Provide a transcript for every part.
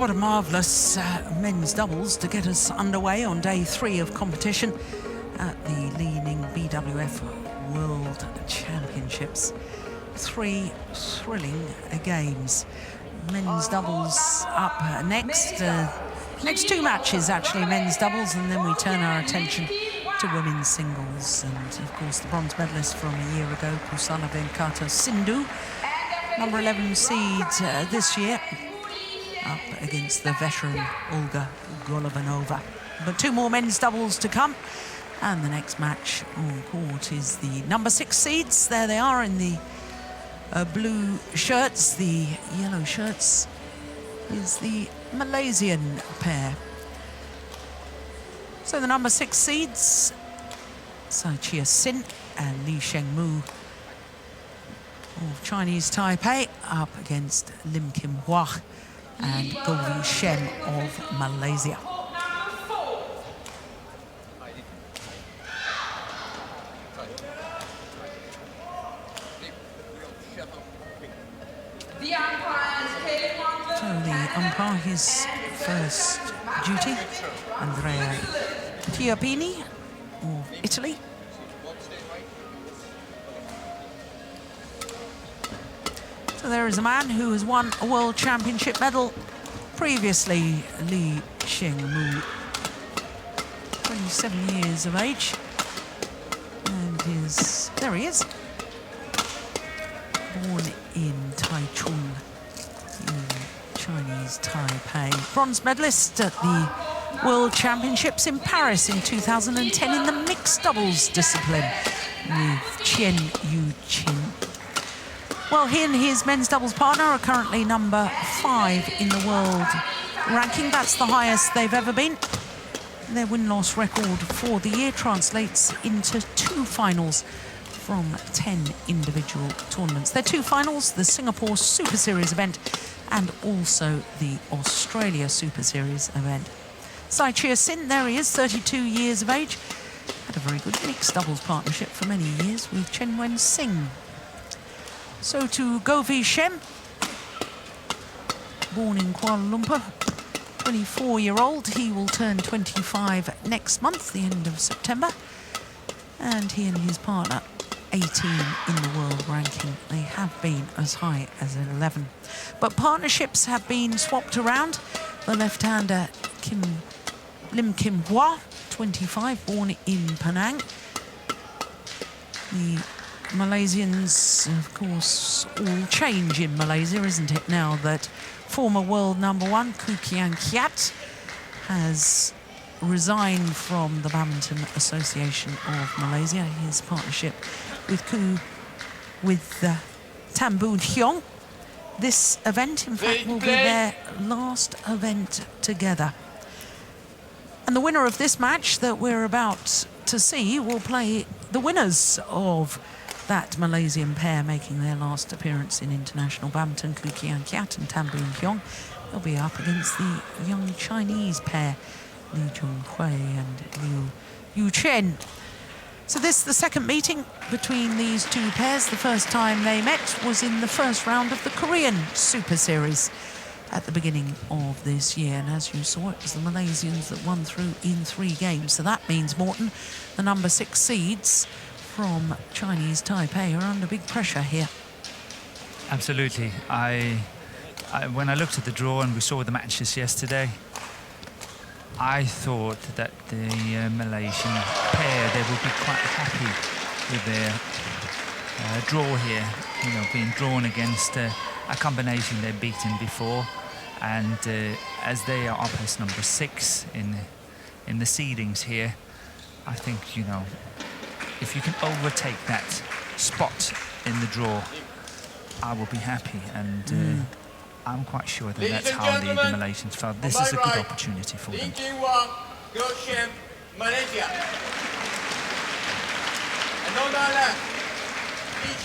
What a marvellous men's doubles to get us underway on day 3 of competition at the leading BWF World Championships. 3 thrilling games. Men's doubles up next. Next 2 matches actually men's doubles, and then we turn our attention to women's singles. And of course the bronze medalist from a year ago, Pusana Venkata Sindhu, number 11 seed this year, up against the veteran Olga Golovanova. But 2 more men's doubles to come, and the next match on court is the number 6 seeds. There they are in the blue shirts. The yellow shirts is the Malaysian pair. So the number 6 seeds, Tsai Chia-Hsin and Sheng-Mu of Chinese Taipei, up against Lim Khim and Shem of Malaysia. So the umpire, his first duty, Andrea Tiapini of Italy. So there is a man who has won a World Championship medal previously, Sheng-Mu, 27 years of age, and there he is, born in Taichung, in Chinese Taipei. Bronze medalist at the World Championships in Paris in 2010 in the mixed doubles discipline with Chen Yu-Chin. Well, he and his men's doubles partner are currently number 5 in the world ranking. That's the highest they've ever been. Their win-loss record for the year translates into 2 finals from 10 individual tournaments. Their 2 finals, the Singapore Super Series event and also the Australia Super Series event. Tsai Chia-Hsin, there he is, 32 years of age. Had a very good mixed doubles partnership for many years with Chen Wen-Sing. So to Shem, born in Kuala Lumpur, 24-year-old. He will turn 25 next month, the end of September. And he and his partner, 18 in the world ranking. They have been as high as 11. But partnerships have been swapped around. The left-hander, Lim Khim, 25, born in Penang. The Malaysians, of course, all change in Malaysia, isn't it, now that former world number 1, Koo Kian Kiat, has resigned from the Badminton Association of Malaysia. His partnership with Tan Boon Hyong. This event, in fact, will be their last event together. And the winner of this match that we're about to see will play the winners of that Malaysian pair making their last appearance in international badminton, Koo Kian Kiat and Tan Boon Hyong. They'll be up against the young Chinese pair, Li Junhui and Liu Yu-Chen. So this is the second meeting between these 2 pairs. The first time they met was in the first round of the Korean Super Series at the beginning of this year. And as you saw, it was the Malaysians that won through in 3 games. So that means, Morten, the number 6 seeds from Chinese Taipei are under big pressure here. Absolutely. When I looked at the draw and we saw the matches yesterday, I thought that the Malaysian pair, they would be quite happy with their draw here, being drawn against a combination they've beaten before, and as they are up as number 6 in the seedings here, I think, if you can overtake that spot in the draw, I will be happy, and I'm quite sure that that's how the Malaysians felt. This is a good opportunity for them. Shem, Malaysia. And on our left,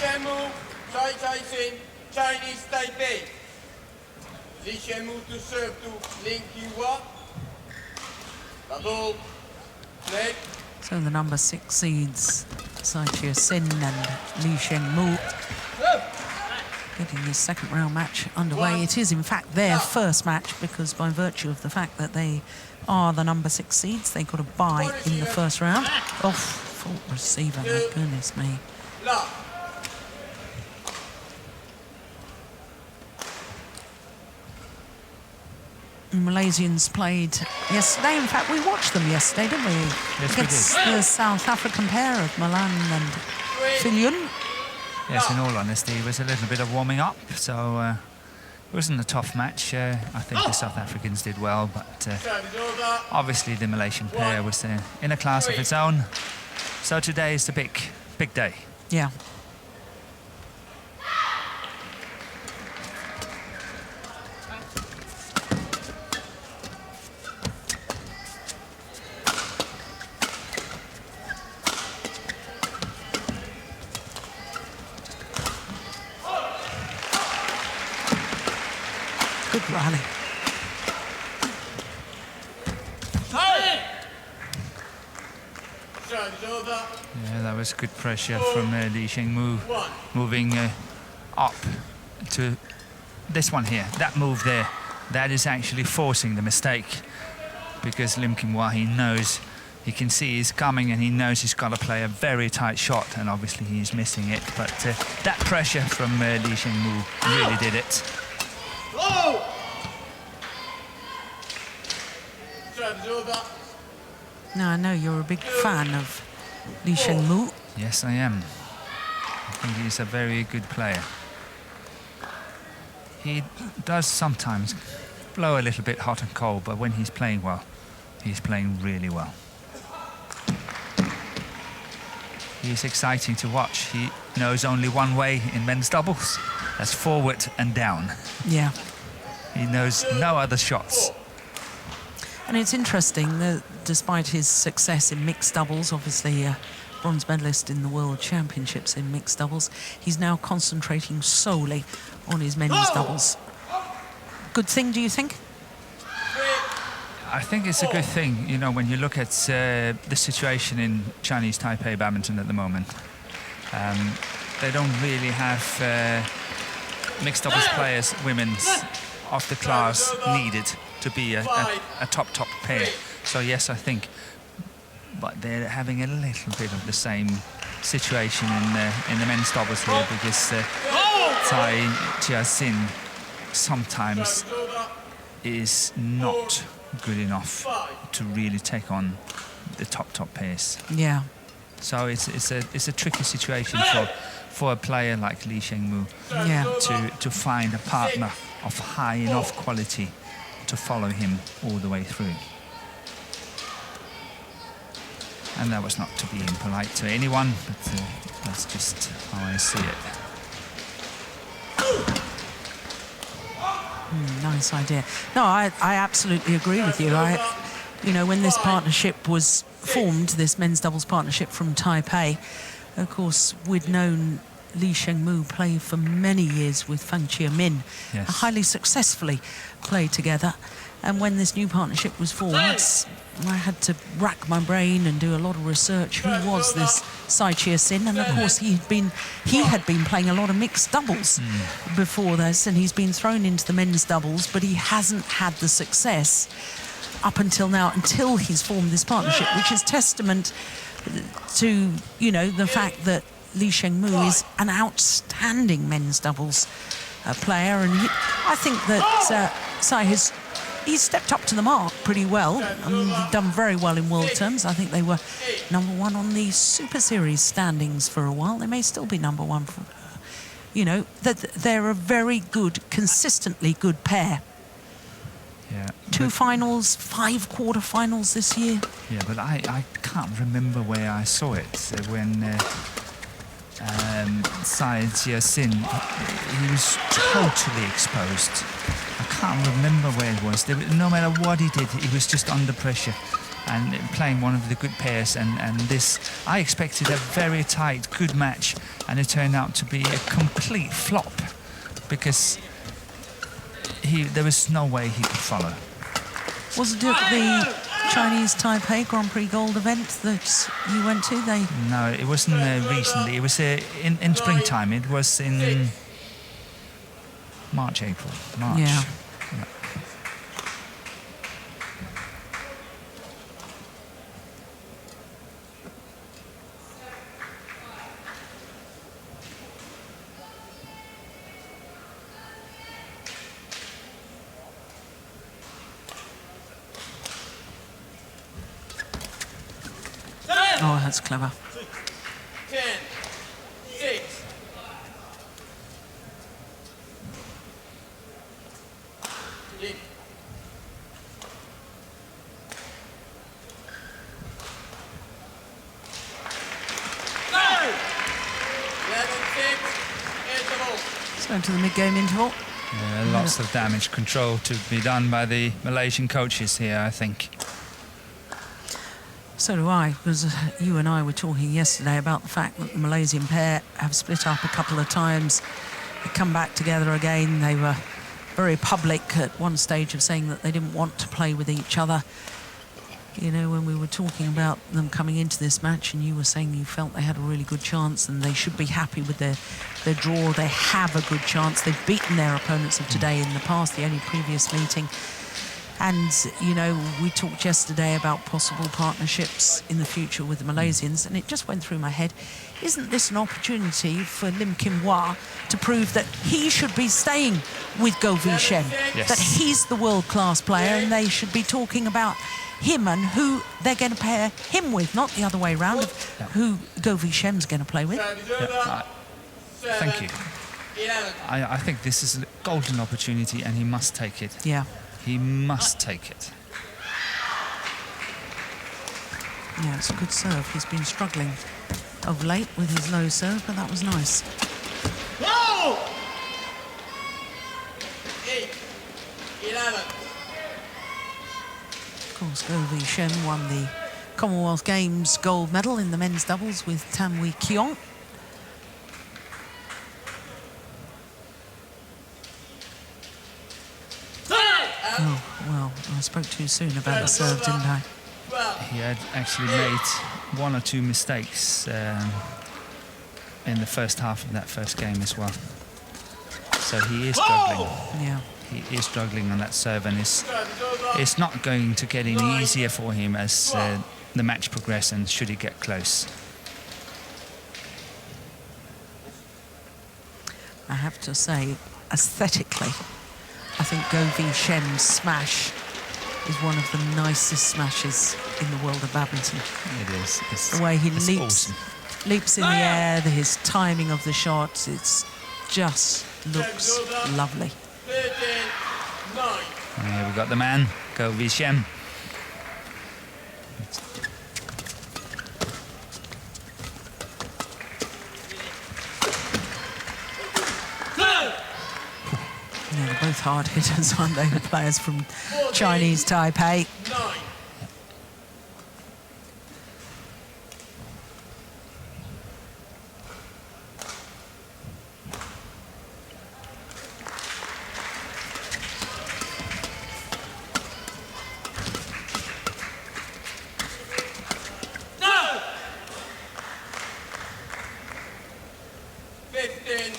Sheng-Mu, Tsai Chia-Hsin, Chinese Taipei. Sheng-Mu to serve to Lim Khim. Double, play. So the number 6 seeds, Tsai Chia-Hsin and Sheng-Mu, getting this second round match underway. It is in fact their first match because by virtue of the fact that they are the number 6 seeds, they got a bye in the first round. Oh, fault receiver, my goodness me. Malaysians played yesterday. In fact, we watched them yesterday, didn't we? Yes, against we did. the South African pair of Malan and Filion. Yes, in all honesty, it was a little bit of warming up, so it wasn't a tough match. I think the South Africans did well, but obviously the Malaysian pair was in a class of its own. So today is the big day. Yeah. Good rally. Yeah, that was good pressure from Sheng-Mu, moving up to this one here. That move there, that is actually forcing the mistake because Lim Khim, he knows, he can see he's coming and he knows he's got to play a very tight shot, and obviously he's missing it. But that pressure from Sheng-Mu really did it. Now, I know you're a big fan of Sheng-Mu. Yes, I am. I think he's a very good player. He does sometimes blow a little bit hot and cold, but when he's playing well, he's playing really well. He's exciting to watch. He knows only one way in men's doubles. That's forward and down. Yeah. He knows no other shots. And it's interesting that despite his success in mixed doubles, obviously a bronze medalist in the World Championships in mixed doubles, he's now concentrating solely on his men's doubles. Good thing, do you think? I think it's a good thing, you know, when you look at the situation in Chinese Taipei badminton at the moment. They don't really have mixed doubles players, women's, of the class needed to be a top pair. So yes, I think, but they're having a little bit of the same situation in the men's doubles here because Tsai Chia-Hsin sometimes is not good enough to really take on the top pairs. Yeah. So it's a tricky situation for a player like Sheng-Mu to find a partner of high enough quality to follow him all the way through. And that was not to be impolite to anyone, but that's just how I see it. Nice idea. No, I absolutely agree with you. You know, when this partnership was formed, this men's doubles partnership from Taipei, of course, we'd known Sheng-Mu play for many years with Fang Chia-Min, yes. highly successfully played together. And when this new partnership was formed, I had to rack my brain and do a lot of research. Who was this Tsai Chia-Hsin? And of course, he had been playing a lot of mixed doubles before this, and he's been thrown into the men's doubles, but he hasn't had the success up until now, until he's formed this partnership, which is testament to, you know, the fact that Sheng-Mu is an outstanding men's doubles player, and I think that Tsai he's stepped up to the mark pretty well. They've done very well in world terms. I think they were #1 on the Super Series standings for a while. They may still be #1. You know, they're a very good, consistently good pair. Yeah. 2 finals, 5 quarterfinals this year. Yeah, but I can't remember where I saw it when Tsai Chia-Hsin, he was totally exposed. I can't remember where it was. No matter what he did, he was just under pressure and playing one of the good pairs. And this, I expected a very tight, good match, and it turned out to be a complete flop because there was no way he could follow. Was it at the Chinese Taipei Grand Prix Gold event that you went to? No, it wasn't recently. It was in springtime. It was in March, April, March. Yeah. Oh, that's clever. 10, 6. Lim. 11-6. Interval. So to the mid-game interval. Yeah, lots of damage control to be done by the Malaysian coaches here, I think. So do I, because you and I were talking yesterday about the fact that the Malaysian pair have split up a couple of times. They come back together again. They were very public at one stage of saying that they didn't want to play with each other. You know, when we were talking about them coming into this match, and you were saying you felt they had a really good chance and they should be happy with their draw. They have a good chance. They've beaten their opponents of today in the past, the only previous meeting. And, you know, we talked yesterday about possible partnerships in the future with the Malaysians, and it just went through my head. Isn't this an opportunity for Lim Khim to prove that he should be staying with Go V Shem? Yes. That he's the world-class player, and they should be talking about him and who they're going to pair him with, not the other way around, of who Go V Shem's going to play with. Yeah, thank you. 11. I think this is a golden opportunity and he must take it. Yeah. He must take it. Yeah, it's a good serve. He's been struggling of late with his low serve, but that was nice. Go! 8, 11. Of course, Go V Shem won the Commonwealth Games gold medal in the men's doubles with Tam Wee Kiong. Oh, well, I spoke too soon about the serve, didn't I? He had actually made one or two mistakes in the first half of that first game as well. So he is struggling. Yeah. He is struggling on that serve, and it's not going to get any easier for him as the match progresses and should he get close. I have to say, aesthetically, I think Go V Shem's smash is one of the nicest smashes in the world of badminton. It is. It's, the way he it's leaps, awesome. leaps in the air, his timing of the shots, it's just looks lovely. 13, 9. And here we've got the man, Go V Shem. Yeah, they're both hard hitters, aren't they, the players from Chinese Taipei. 9. No! 15,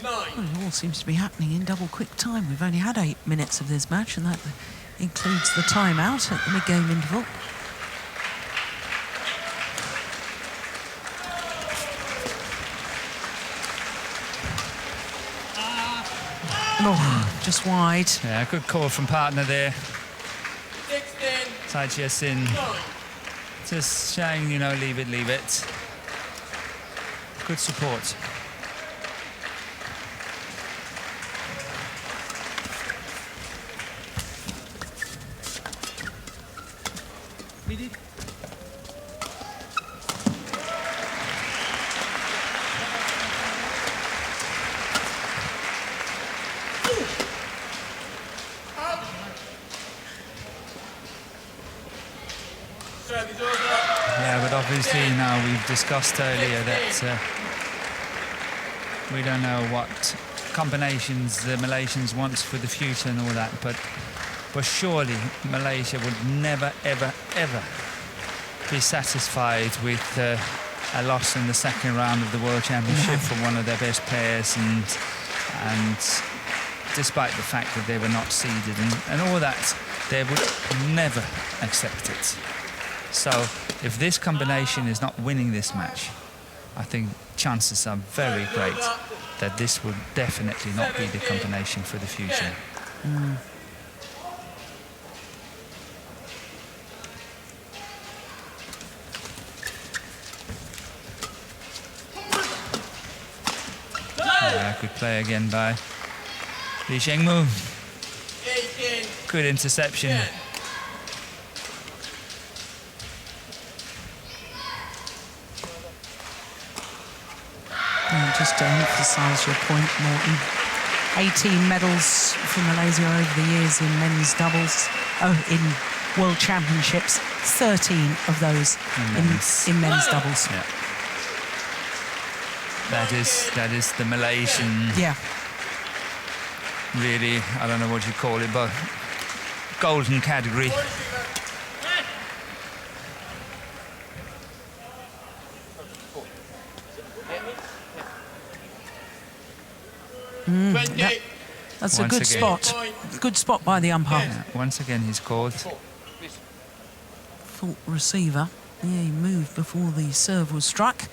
9. Well, it all seems to be happening in double quick time. We've only had 8 minutes of this match, and that includes the timeout at the mid-game interval. Oh, just wide. Yeah, good call from partner there. 16, Tsai Chia-Hsin 9. just saying, you know, leave it, leave it. Good support. Service over. Yeah, but obviously now we've discussed earlier that we don't know what combinations the Malaysians want for the future and all that, but surely Malaysia would never, ever, ever be satisfied with a loss in the second round of the World Championship from one of their best players, and despite the fact that they were not seeded and all that, they would never accept it. So if this combination is not winning this match, I think chances are very great that this will definitely not be the combination for the future. Good play again by Sheng-Mu. Good interception. Just to emphasise your point, Morten, 18 medals for Malaysia over the years in men's doubles, in World Championships, 13 of those in men's doubles. Yeah. That is the Malaysian. Yeah. Really, I don't know what you call it, but golden category. That's a good spot. Good spot by the umpire. Yeah, once again, he's called. Fault receiver. Yeah, he moved before the serve was struck.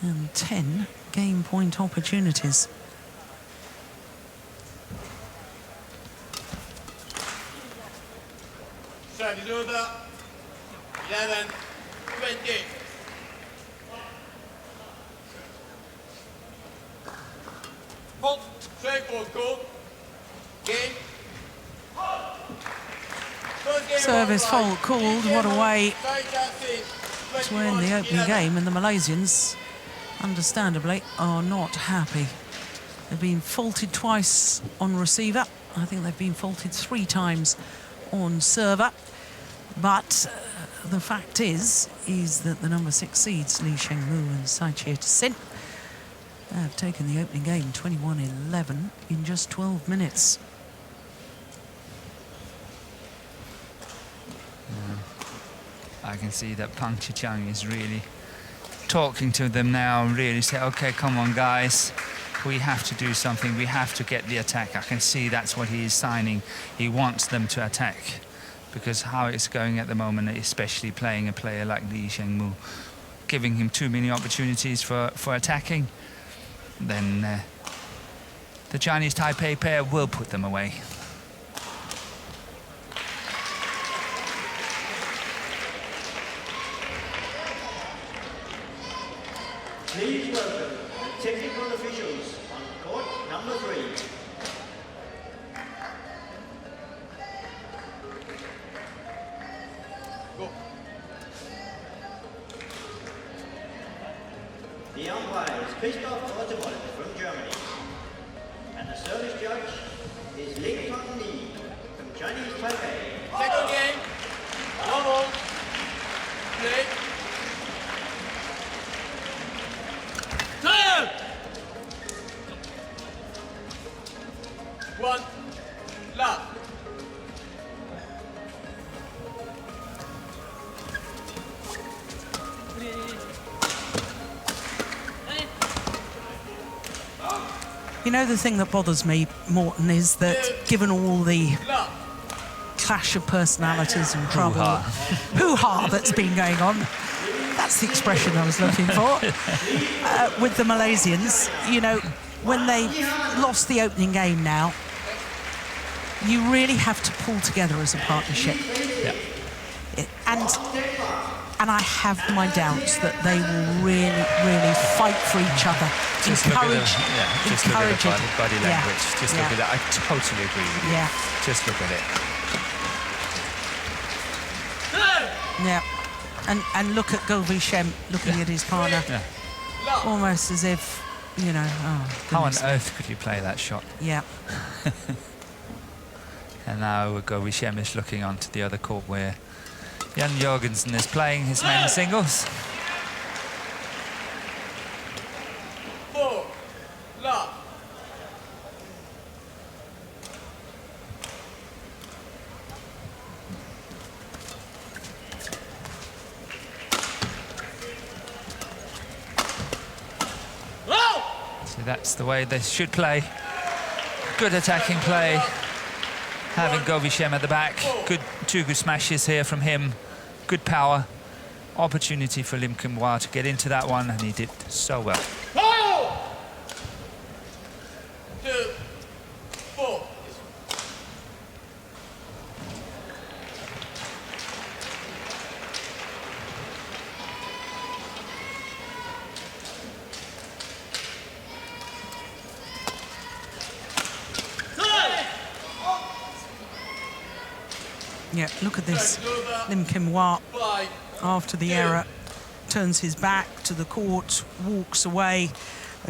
And 10 game point opportunities. Service order 11-20. Fault, straight ball call. Game. Service fault called. What a way Tsai Chia-Hsin, to end the opening game, and the Malaysians, understandably, are not happy. They've been faulted twice on receiver. I think they've been faulted 3 times on server. But the fact is that the number 6 seeds, Sheng-Mu and Tsai Chia-Hsin, have taken the opening game 21-11 in just 12 minutes. I can see that Pang Chi-Chang is really talking to them now, really say, okay, come on, guys. We have to do something. We have to get the attack. I can see that's what he is signing. He wants them to attack. Because how it's going at the moment, especially playing a player like Sheng-Mu, giving him too many opportunities for attacking, then the Chinese Taipei pair will put them away. Please welcome the technical officials on court number 3. Go. The umpire is Christoph Ottewald from Germany. And the service judge is Lim Khim from Chinese Taipei. Second game. Normal. Play. Turn! 1. Love. You know, the thing that bothers me, Morten, is that given all the clash of personalities and trouble, hoo-ha that's been going on, that's the expression I was looking for, with the Malaysians, you know, when they lost the opening game now, you really have to pull together as a partnership. Yeah. And I have my doubts that they will really fight for each other. Just look at the body language. Yeah. Just look at that. I totally agree with you. Yeah. Just look at it. Yeah. And look at Govi Shem looking at his partner. Yeah. Almost as if, you know, oh, How on goodness. earth could you play that shot? Yeah. And now Govi Shem is looking onto the other court where Jan Jorgensen is playing his men's singles. 4. Love. So that's the way they should play. Good attacking play. Having Govi Shem at the back. Two good smashes here from him. Good power. Opportunity for Lim Khim to get into that one, and he did so well. 2, 4. Yeah, look at this. Lim Khim, after the error, turns his back to the court, walks away.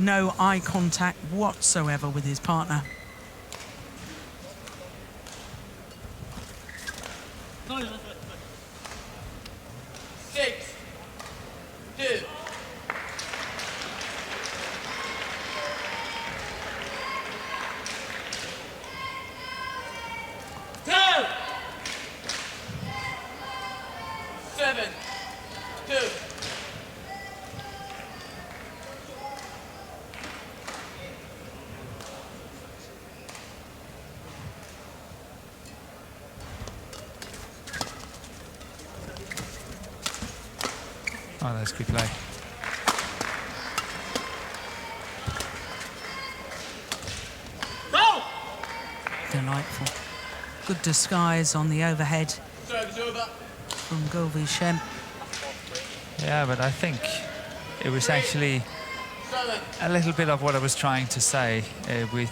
No eye contact whatsoever with his partner. Six, 2. 7, 2. Oh, that's good play. Delightful. Good disguise on the overhead Service over. from Govi Shem. Yeah, but I think it was actually 7. a little bit of what I was trying to say with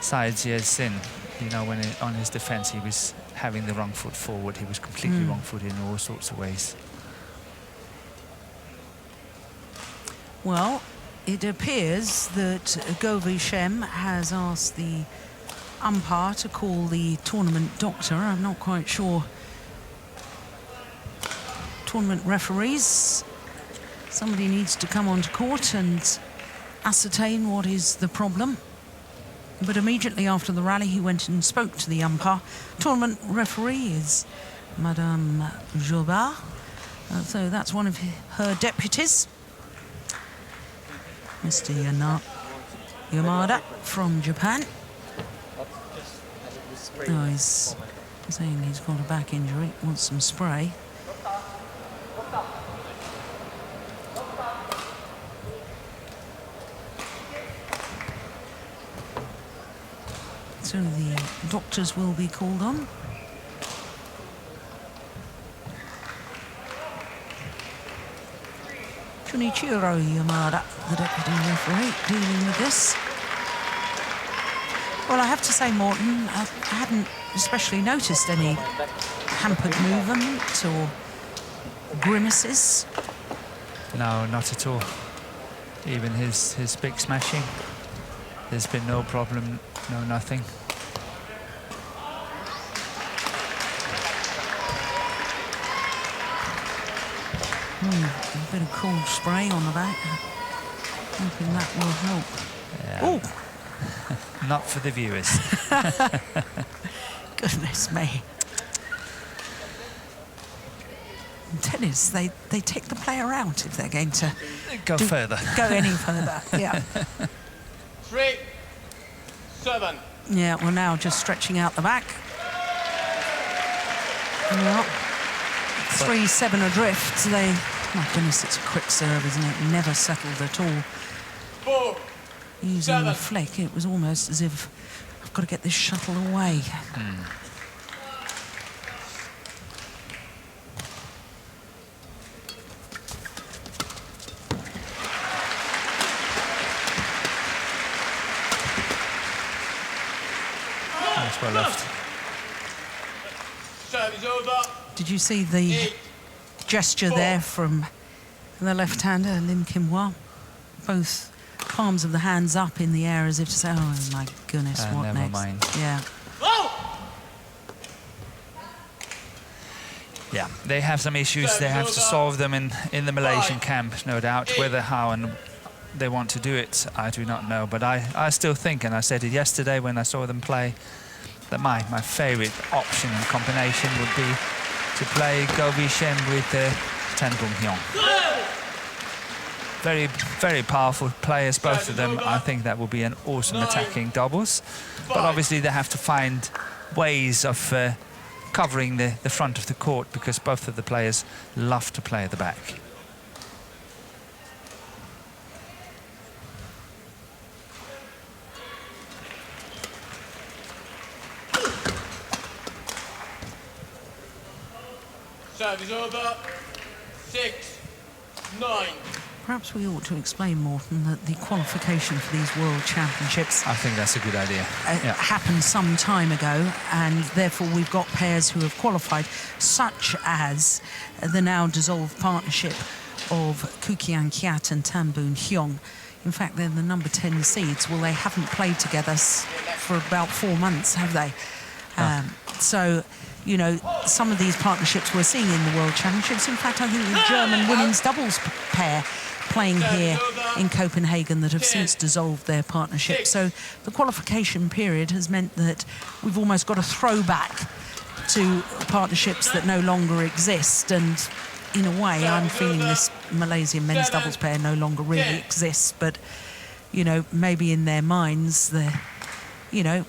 Tsai Chia-Hsin. You know, when on his defense he was having the wrong foot forward. He was completely wrong-footed in all sorts of ways. Well, it appears that Govi Shem has asked the umpire to call the tournament doctor. I'm not quite sure. Tournament referees, somebody needs to come onto court and ascertain what is the problem. But immediately after the rally, he went and spoke to the umpire. Tournament referee is Madame Jobard. So that's one of her deputies. Mr. Yamada from Japan. Oh, he's saying he's got a back injury, wants some spray. So the doctors will be called on. Junichiro Yamada, the deputy referee, dealing with this. Well, I have to say, Morton, I hadn't especially noticed any hampered movement or grimaces. No, not at all. Even his big smashing, there's been no problem, no nothing. A bit of cold spray on the back. Hoping that will help. Yeah. Oh! Not for the viewers. Goodness me. In tennis, they take the player out if they're going to Go further. Go any further, yeah. 3, 7. Yeah, we're now just stretching out the back. Well, 3-7 adrift. My goodness, it's a quick serve, isn't it? Never settled at all. 4, Using 7. the flick, it was almost as if I've got to get this shuttle away. That's well left. Service over. Did you see the 8. gesture there from the left-hander, Lim Khim? Both palms of the hands up in the air as if to say, oh my goodness, what never next? mind. Yeah. Yeah, they have some issues. They have to solve them in the Malaysian camp, no doubt. Whether, how, and they want to do it, I do not know. But I still think, and I said it yesterday when I saw them play, that my favourite option and combination would be to play Govi Shem with Tan Bum Hyung. very, very powerful players, both of them. I think that will be an awesome attacking doubles. But obviously they have to find ways of covering the front of the court, because both of the players love to play at the back. Service over. 6-9. Perhaps we ought to explain, Morten, that the qualification for these World Championships I think that's a good idea. happened some time ago, and therefore we've got pairs who have qualified, such as the now dissolved partnership of Kukian Kiat and Tanboon Hyung. In fact, they're the number 10 seeds. Well, they haven't played together for about 4 months, have they? So, you know, some of these partnerships we're seeing in the World Championships. In fact, I think the German women's doubles pair playing here in Copenhagen that have since dissolved their partnership. So the qualification period has meant that we've almost got a throwback to partnerships that no longer exist. And in a way, I'm feeling this Malaysian men's doubles pair no longer really exists. But, you know, maybe in their minds, they're, you know,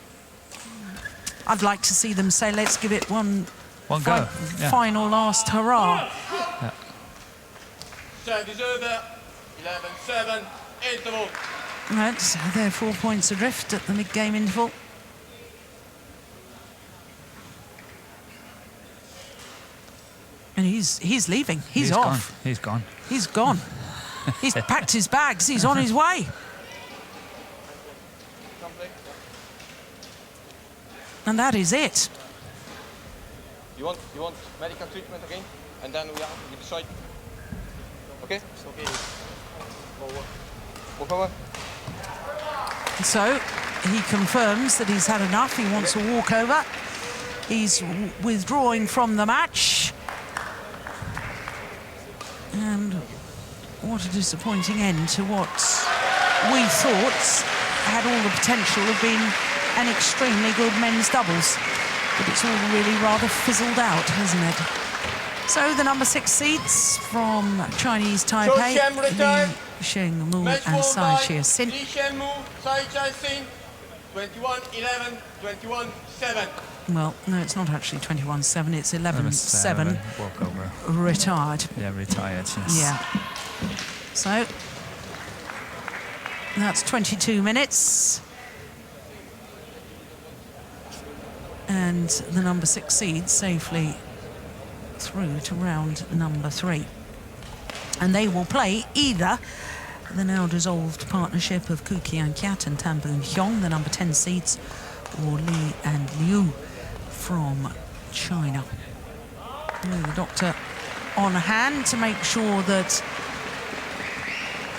I'd like to see them say, let's give it one go. Final last hurrah. Yeah. Service over. 11-7. Interval. Right, so they're 4 points adrift at the mid-game interval. And he's leaving. He's off. Gone. He's gone. He's gone. He's packed his bags. He's on his way. And that is it. You want medical treatment again, and then we decide. Okay. It's okay. So he confirms that he's had enough. He wants a walkover. He's withdrawing from the match. And what a disappointing end to what we thought had all the potential of being an extremely good men's doubles. But it's all really rather fizzled out, hasn't it? So the number 6 seeds from Chinese Taipei, Lim Sheng-Mu and Tsai Chia-Hsin. Sheng-Mu, Tsai Chia-Hsin, 21-11, 21-7. Well, no, it's not actually 21-7, it's 11-7. Walkover. Retired. Yeah, retired, yes. Yeah. So that's 22 minutes. And the number 6 seed safely through to round number 3. And they will play either the now dissolved partnership of Kukian Kiat and Tanboon Hyung, the number 10 seeds, or Li and Liu from China. The doctor on hand to make sure that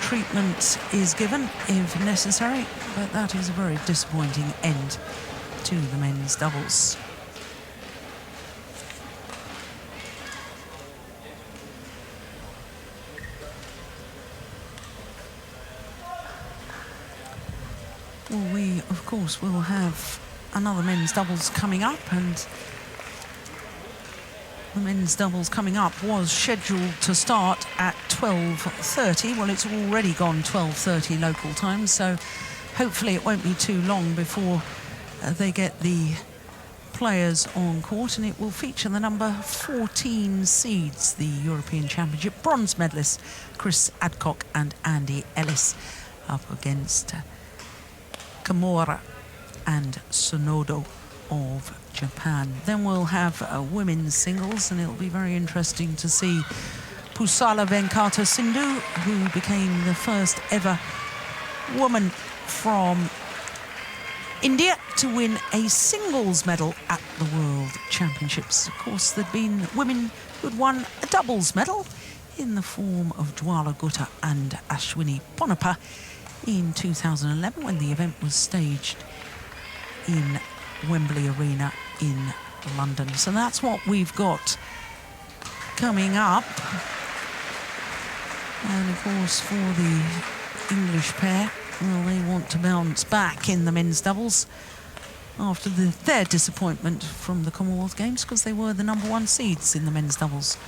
treatment is given if necessary, but that is a very disappointing end to the men's doubles. Well, we, of course, will have another men's doubles coming up, and the men's doubles coming up was scheduled to start at 12:30. Well, it's already gone 12:30 local time, so hopefully it won't be too long before they get the players on court, and it will feature the number 14 seeds, the European Championship bronze medalists Chris Adcock and Andy Ellis, up against Kimura and Sonodo of Japan. Then we'll have women's singles, and it'll be very interesting to see Pusala Venkata Sindhu, who became the first ever woman from India to win a singles medal at the World Championships. Of course, there'd been women who'd won a doubles medal in the form of Dwala Gutta and Ashwini Ponappa in 2011 when the event was staged in Wembley Arena in London. So that's what we've got coming up. And of course, for the English pair, well, they want to bounce back in the men's doubles after their disappointment from the Commonwealth Games, because they were the number 1 seeds in the men's doubles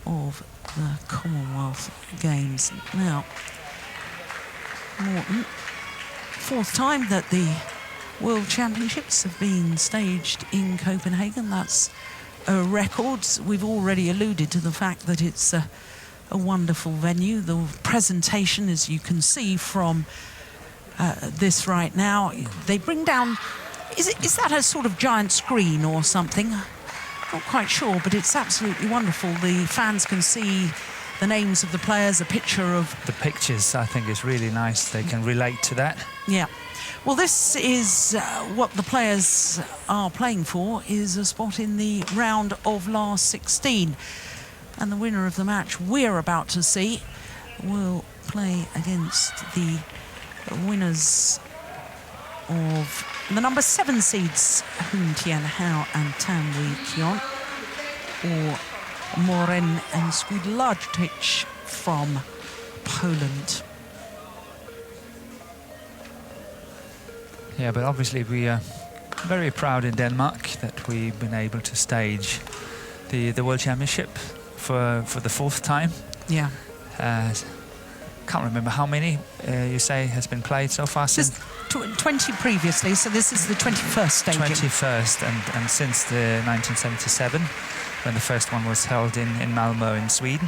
of the Commonwealth Games. Now, Morton. Fourth time that the World Championships have been staged in Copenhagen. That's a record. We've already alluded to the fact that it's a wonderful venue. The presentation, as you can see from this right now, they bring down, is that a sort of giant screen or something? Not quite sure, but it's absolutely wonderful. The fans can see the names of the players, a picture of... The pictures, I think, is really nice. They can relate to that. Yeah. Well, this is what the players are playing for, is a spot in the round of last 16. And the winner of the match we're about to see will play against the winners of the number 7 seeds, Hoon Tien Hao and Tan Wee Kion, or Moren and Skudlajic from Poland. Yeah, but obviously we are very proud in Denmark that we've been able to stage the World Championship for the 4th time. Yeah. Can't remember how many you say has been played so far. Since 20 previously, so this is the 21st staging. 21st, and since the 1977, when the first one was held in Malmö in Sweden.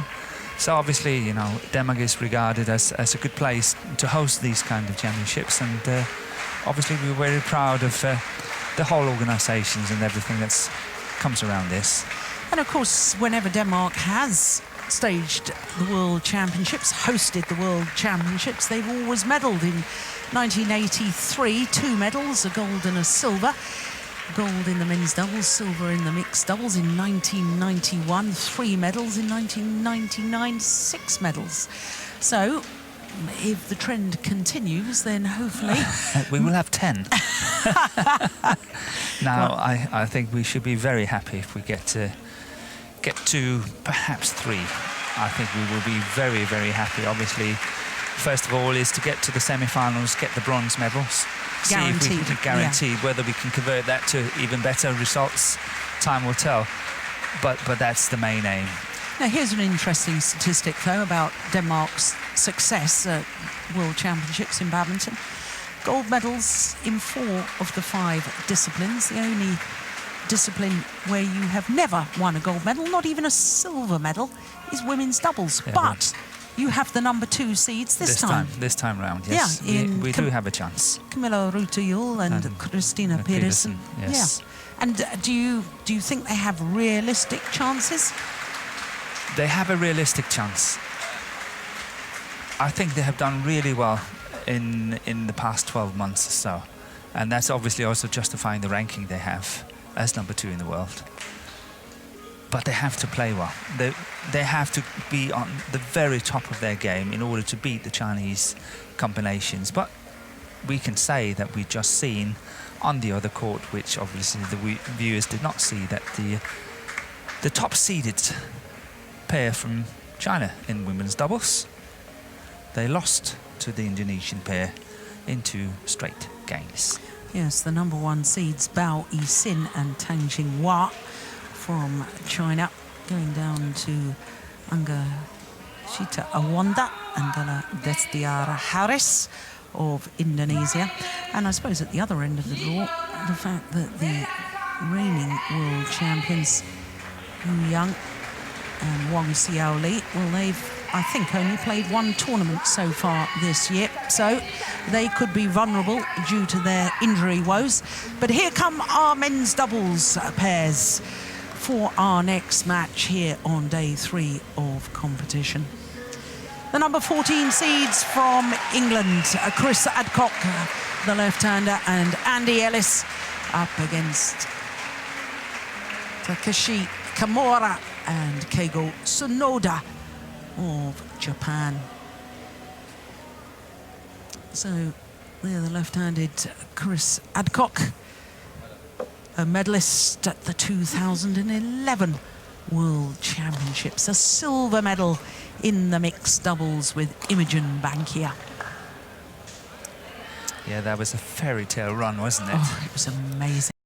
So obviously, you know, Denmark is regarded as a good place to host these kind of championships, and obviously we're very proud of the whole organisations and everything that comes around this. And of course, whenever Denmark has staged the World Championships, hosted the World Championships, they've always medalled. In 1983, 2 medals, a gold and a silver. Gold in the men's doubles, silver in the mixed doubles. In 1991, 3 medals. In 1999, 6 medals. So, if the trend continues, then hopefully... we will have 10. Now, well, I think we should be very happy if we get to perhaps 3. I think we will be very, very happy. Obviously, first of all, is to get to the semi-finals, get the bronze medals. Guaranteed. See if we can guaranteed. Whether we can convert that to even better results, time will tell. But that's the main aim. Now, here's an interesting statistic, though, about Denmark's success at World Championships in badminton. Gold medals in 4 of the 5 disciplines. The only discipline where you have never won a gold medal, not even a silver medal, is women's doubles. Yeah, but you have the number 2 seeds this time. This time round, yes. Yeah, we do have a chance. Camilla Rutejul and Christina Pedersen. Yes. Yeah. And do you think they have realistic chances? They have a realistic chance. I think they have done really well in the past 12 months or so. And that's obviously also justifying the ranking they have as number 2 in the world. But they have to play well. They have to be on the very top of their game in order to beat the Chinese combinations. But we can say that we've just seen on the other court, which obviously the viewers did not see, that the top-seeded pair from China in women's doubles, they lost to the Indonesian pair in 2 straight games. Yes, the number 1 seeds Bao Yi-Sin and Tang Jinghua from China, going down to Angashita Awanda and Destiara Harris of Indonesia. And I suppose at the other end of the draw, the fact that the reigning world champions Yu Yang and Wang Xiaoli, well, they've, I think, only played 1 tournament so far this year, so they could be vulnerable due to their injury woes. But here come our men's doubles pairs for our next match here on day 3 of competition. The number 14 seeds from England, Chris Adcock, the left-hander, and Andy Ellis up against Takeshi Kimura and Keigo Tsunoda of Japan. So they're the left-handed Chris Adcock, a medalist at the 2011 World Championships, a silver medal in the mixed doubles with Imogen Bankia. Yeah, that was a fairy tale run, wasn't it? Oh, it was amazing.